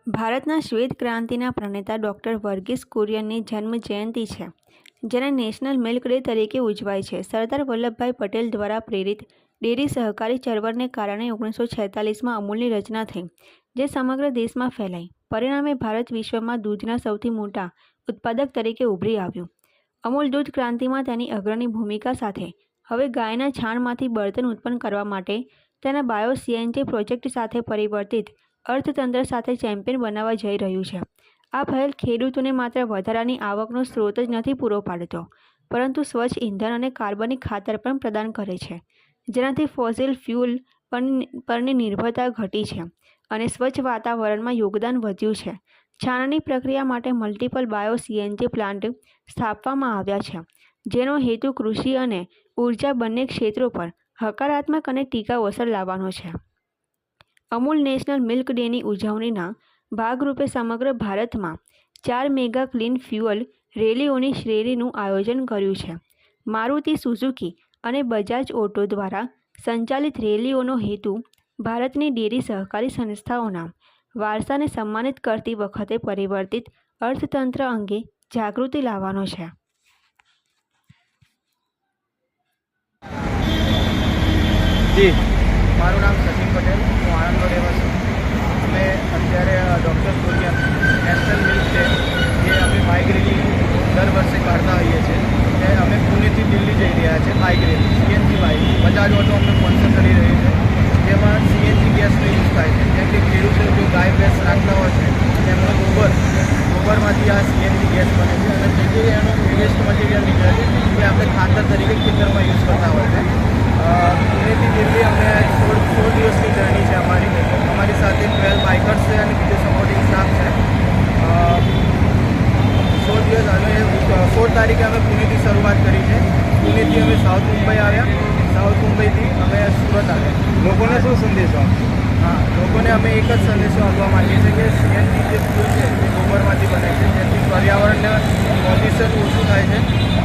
ભારતના શ્વેત ક્રાંતિના પ્રણેતા ડૉક્ટર વર્ગીસ કુરિયનની જન્મ જયંતિ છે, જેને નેશનલ મિલ્ક ડે તરીકે ઉજવાય છે. સરદાર વલ્લભભાઈ પટેલ દ્વારા પ્રેરિત ડેરી સહકારી ચળવળને કારણે 1946માં અમૂલની રચના થઈ, જે સમગ્ર દેશમાં ફેલાઈ. પરિણામે ભારત વિશ્વમાં દૂધના સૌથી મોટા ઉત્પાદક તરીકે ઉભરી આવ્યું. અમૂલ દૂધ ક્રાંતિમાં તેની અગ્રણી ભૂમિકા સાથે હવે ગાયના છાણમાંથી બળતણ ઉત્પન્ન કરવા માટે તેના બાયો-સીએનજી પ્રોજેક્ટ સાથે પરિવર્તિત અર્થતંત્ર સાથે ચેમ્પિયન બનવા જઈ રહ્યું છે. આ પહેલ ખેડૂતોને માત્ર વધારાની આવકનો સ્ત્રોત જ નથી પૂરો પાડતો, પરંતુ સ્વચ્છ ઇંધણ અને કાર્બનિક ખાતર પણ પ્રદાન કરે છે, જેનાથી ફોસિલ ફ્યુલ પરની નિર્ભરતા ઘટી છે અને સ્વચ્છ વાતાવરણમાં યોગદાન વધ્યું છે. છાણની પ્રક્રિયા માટે મલ્ટિપલ બાયો-સીએનજી પ્લાન્ટ સ્થાપવામાં આવ્યા છે, જેનો હેતુ કૃષિ અને ઉર્જા બંને ક્ષેત્રો પર હકારાત્મક અને ટીકાઉ અસર લાવવાનો છે. અમૂલ નેશનલ મિલ્ક ડેની ઉજવણીના ભાગરૂપે સમગ્ર ભારતમાં 4 મેગા ક્લીન ફ્યુઅલ રેલીઓની શ્રેણીનું આયોજન કર્યું છે. મારુતિ સુઝુકી અને બજાજ ઓટો દ્વારા સંચાલિત રેલીઓનો હેતુ ભારતની ડેરી સહકારી સંસ્થાઓના વારસાને સન્માનિત કરતી વખતે પરિવર્તિત અર્થતંત્ર અંગે જાગૃતિ લાવવાનો છે. જી, મારું નામ સચિન પટેલ, હું આણંદનો રહેવાસી. અમે અત્યારે doctor Kurian national milk day જે અમે બાઇક રેલી દર વર્ષે કાઢતા હોઈએ છીએ, તે અમે પુણેથી દિલ્હી જઈ રહ્યા છીએ. Bike rally CNG bike Bajaj auto અમને સ્પોન્સર કરી રહી છે, જેમાં સીએનજી ગેસનો યુઝ થાય છે. જેમ કે ખેડૂતો જો ગાય ભેંસ રાખતા હોય છે, એમનો ગોબરમાંથી આ સીએનજી ગેસ બને છે અને જે એનો વેસ્ટ મટીરિયલ નીકળે છે એ આપણે ખાતર તરીકે ખેતરમાં યુઝ કરતા હોય છે. પુણેથી દિલ્હી અમને 16 દિવસની જર્ની છે અમારી સાથે 12 બાઇકર્સ છે અને બીજો સપોર્ટિંગ સ્ટાફ છે. 16 દિવસ અને 16 તારીખે અમે પુણેથી શરૂઆત કરી છે. પુણેથી અમે સાઉથ મુંબઈ આવ્યા, સાઉથ મુંબઈથી અમે સુરત આવ્યા. લોકોને શું સંદેશો આપશો? હા, લોકોને અમે એક જ સંદેશો આપવા માંગીએ છીએ